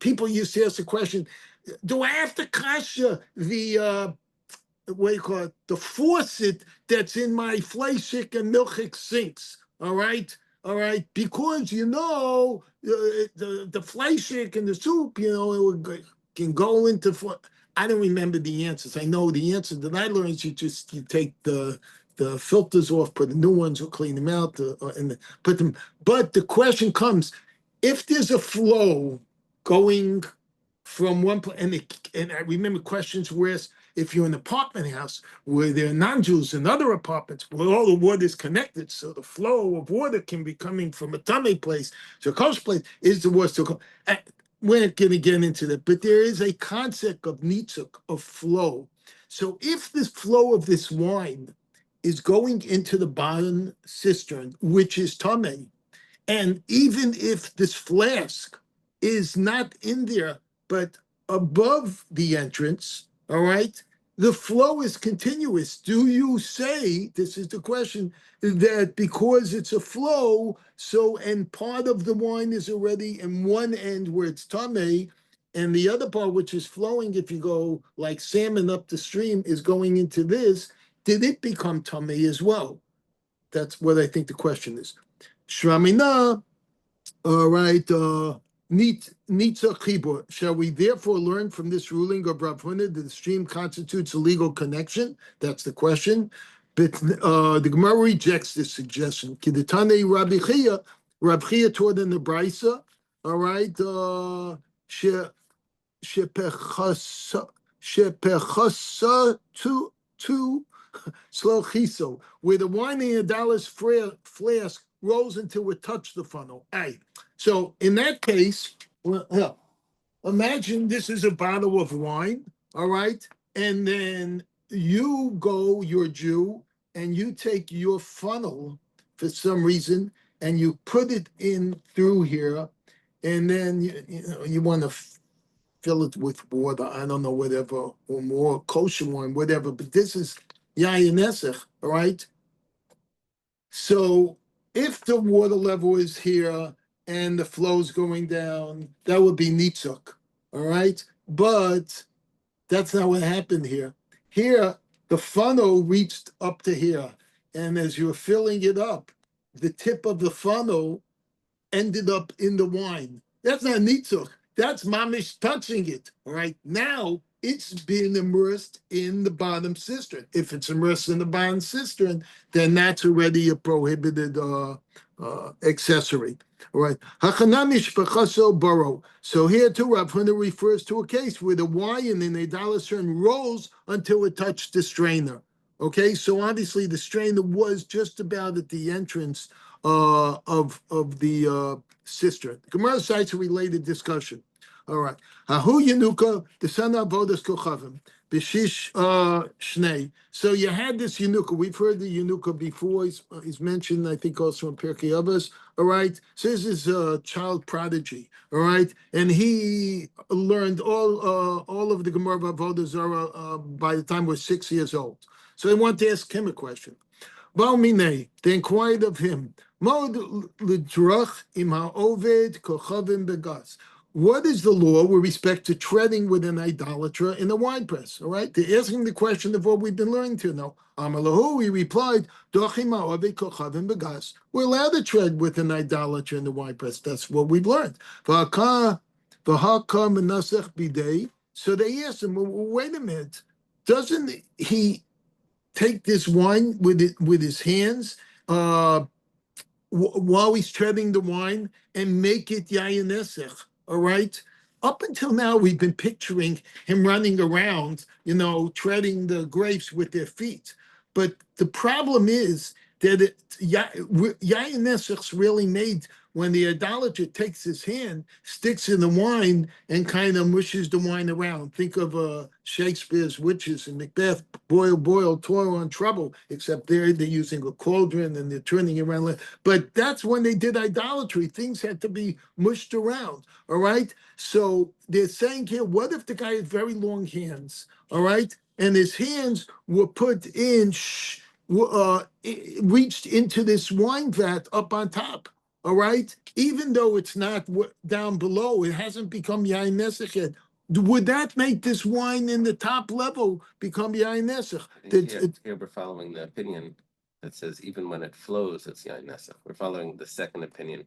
people used to ask the question, do I have to kasha the what do you call it, the faucet that's in my fleishik and milchik sinks? All right, because the fleishik and the soup, it can go into. I don't remember the answers. I know the answer that I learned is you take the filters off, put the new ones, or clean them out, and put them. But the question comes, if there's a flow going from one place, and I remember questions where if you're in an apartment house where there are non-Jews in other apartments, where all the water is connected, so the flow of water can be coming from a tummy place to a kosher place, is the worst. We're not going to get into that, but there is a concept of nitzuk, of flow. So if this flow of this wine is going into the bottom cistern, which is tamei, and even if this flask is not in there, but above the entrance, all right, the flow is continuous. Do you say, this is the question, that because it's a flow, and part of the wine is already in one end where it's tamei, and the other part, which is flowing, if you go like salmon up the stream, is going into this, did it become tamei as well? That's what I think the question is. Shramina, all right, Nitza Chibur. Shall we therefore learn from this ruling of Rav Huna that the stream constitutes a legal connection? That's the question. But the Gemara rejects this suggestion. Kiditane Rabbi Chia taught in the Brisa, all right, Shepechasa to slow chiso, where the wine in a dollar's flask rolls until it touches the funnel. Aye. So in that case, imagine this is a bottle of wine, all right? And then you're Jew, and you take your funnel for some reason, and you put it in through here, and then you want to fill it with water. I don't know, whatever, or more kosher wine, whatever. But this is yayin nesach, all right? So if the water level is here and the flow's going down, that would be nitzuk, all right? But that's not what happened here. Here, the funnel reached up to here, and as you're filling it up, the tip of the funnel ended up in the wine. That's not nitzuk. That's mamish touching it. All right. Now it's been immersed in the bottom cistern. If it's immersed in the bottom cistern, then that's already a prohibited accessory. All right. Hachanamish b'chaso baro. So here too, Rav Huna refers to a case where the wine in a dollar rose until it touched the strainer. Okay, so obviously the strainer was just about at the entrance of the cistern. Gemara cites a related discussion. All right. Hahu Yanuka, the son of Avodah Kochavim, Bishish Shnei. So you had this Yanuka. We've heard the Yanuka before. He's mentioned, I think, also in Pirkei Avos. All right. So this is a child prodigy. All right. And he learned all of the Gemara of Avodah Zara by the time he was 6 years old. So I want to ask him a question. Balmine, they inquired of him, Mod lidrach im ha'oved kochavim begas. What is the law with respect to treading with an idolater in a wine press? All right, they're asking the question of what we've been learning to know. Amalahu, he replied, Dochim ha'oved kochavim begas. We're allowed to tread with an idolater in the wine press. That's what we've learned. V'haka menasech bidei. So they asked him, well, wait a minute, doesn't he take this wine with his hands while he's treading the wine and make it yayin nesech? All right. Up until now, we've been picturing him running around, treading the grapes with their feet. But the problem is that yayin nesech's really made when the idolater takes his hand, sticks in the wine, and kind of mushes the wine around. Think of Shakespeare's witches in Macbeth, boil, boil, toil on trouble, except they're using a cauldron and they're turning it around. But that's when they did idolatry. Things had to be mushed around, all right? So they're saying here, what if the guy had very long hands, all right? And his hands were put in, reached into this wine vat up on top. All right, even though it's not down below, it hasn't become yain nesech yet. Would that make this wine in the top level become yain nesech? Here we're following the opinion that says even when it flows, it's yain nesech. We're following the second opinion,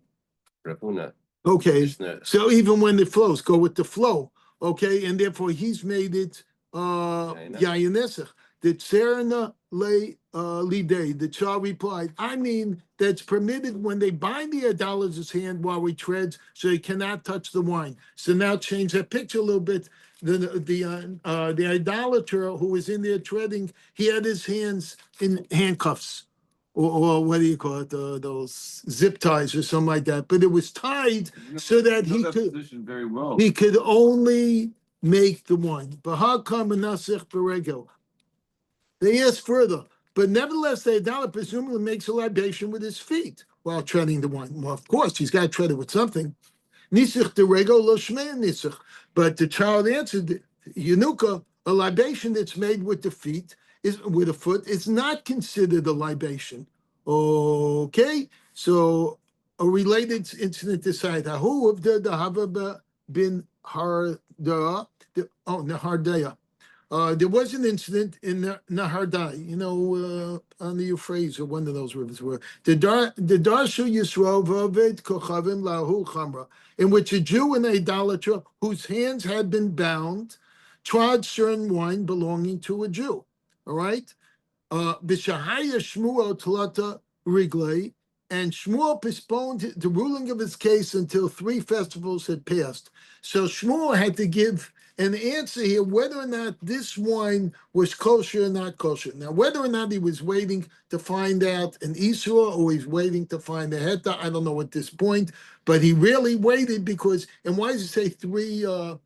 Rav Huna. Okay, so even when it flows, go with the flow. Okay, and therefore he's made it yain nesech. The tzerna lidei, the child replied, I mean, that's permitted when they bind the idolater's hand while he treads, so he cannot touch the wine. So now change that picture a little bit. The idolater who was in there treading, he had his hands in handcuffs, or what do you call it, those zip ties or something like that. But it was tied so that he could very well. He could only make the wine. Bahakam menasech beregel. They ask further, but nevertheless, the idolater presumably makes a libation with his feet while treading the wine. Well, of course, he's got to tread it with something. Nisich de rego lo shmei nisich. But the child answered, Yanuka, a libation that's made with the feet, with a foot, is not considered a libation. Okay, so a related incident aside, Hahu of the Hava bin Harda, Nahardaya. There was an incident in Nahardai, on the Euphrates or one of those rivers, where the Darshu Yisro Vaved Kochavim Lahu Chamra, in which a Jew and idolater whose hands had been bound trod certain wine belonging to a Jew. All right? B'shahaya Shmuel Tlata Riglei, and Shmuel postponed the ruling of his case until 3 festivals had passed. So Shmuel had to give an answer here whether or not this wine was kosher or not kosher. Now, whether or not he was waiting to find out an Isra or he's waiting to find a Heta, I don't know at this point, but he really waited because, and why does it say 3 of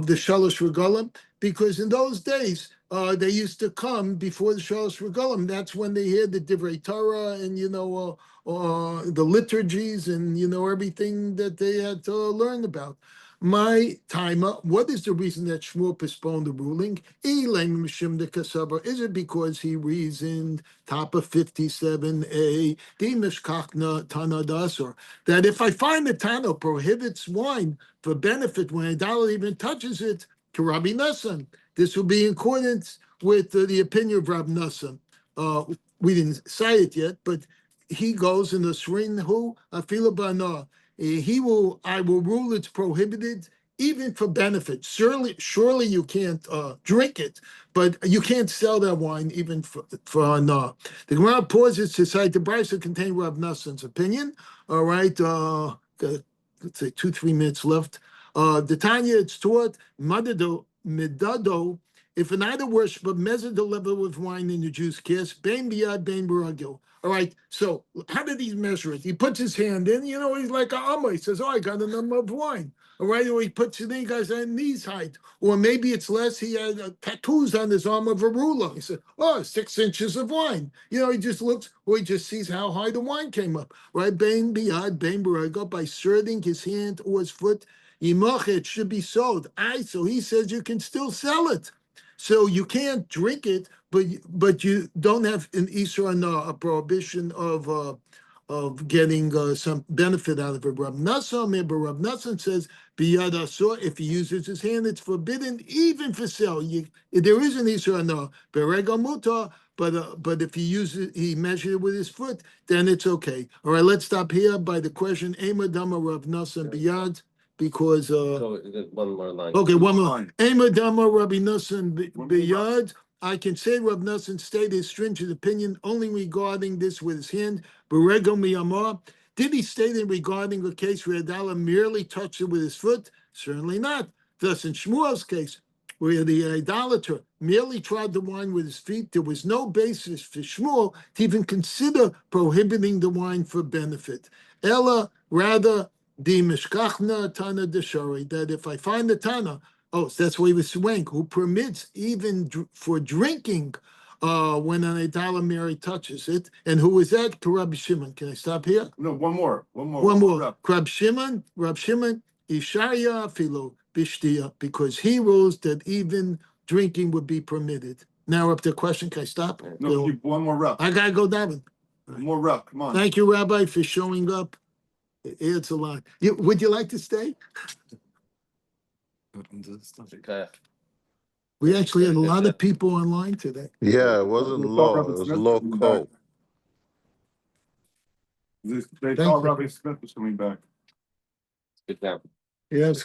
the Shalosh Regalim? Because in those days, they used to come before the Shalosh Regalim. That's when they hear the Divrei Torah and, the liturgies and, everything that they had to learn about. My timer, what is the reason that Shmuel postponed the ruling? Is it because he reasoned, top of 57a, that if I find the Tana prohibits wine for benefit when a dollar even touches it, to Rabbi Nassan, this will be in accordance with the opinion of Rabbi Nassan. We didn't cite it yet, but he goes in the Srin who Afila Bana. I will rule it's prohibited even for benefit. Surely you can't drink it, but you can't sell that wine even for nah. The Gemara pauses to cite the Brisa contain Rav Nassan's opinion. All right, let's say 2-3 minutes left. The Tanya, it's taught midado. If an idol worshiper measured the level of wine in the juice cast, bein biyad, bein baragil. All right, so how did he measure it? He puts his hand in, he's like an amma. He says, I got a number of wine. All right, or he puts it in, guys, on knees height. Or maybe it's less, he had tattoos on his arm of a ruler. He said, 6 inches of wine. He just looks, or he just sees how high the wine came up. Right, bein biyad, bein baragil, by inserting his hand or his foot, it should be sold. So he says you can still sell it. So you can't drink it, but you don't have an Isra a prohibition of getting some benefit out of it. Rab Nassan says, Biyad Asor, if he uses his hand, it's forbidden even for sale. There is an Isra na, Berega Mutar, but if he measured it with his foot, then it's okay. All right, let's stop here by the question, Ema Dama Rab Nassan Biyad. Because So one more line. okay, one more. Ema Dama Rabbi Nassan Biyad. I can say Rabbi Nassan stated his stringent opinion only regarding this with his hand. Berego miyamar. Did he state it regarding a case where Adala merely touched it with his foot? Certainly not. Thus, in Shmuel's case, where the idolater merely tried the wine with his feet, there was no basis for Shmuel to even consider prohibiting the wine for benefit. Ella, rather, the mishkachna Tana deshari, that if I find the Tana, so that's why he was swank, who permits even for drinking when an idol Mary touches it. And who is that? To Rabbi Shimon. Can I stop here? No, one more. Rabbi Shimon, Isharya Filo Bishtia, because he rules that even drinking would be permitted. Now up to the question, can I stop? No, one more rep. I gotta go down. One more rep. Come on. Thank you, Rabbi, for showing up. It's a lot. Would you like to stay? Okay. We actually had a lot of people online today. Yeah, it wasn't low. It was low coat. They Thank thought you. Rabbi Smith was coming back. Good now. Yes.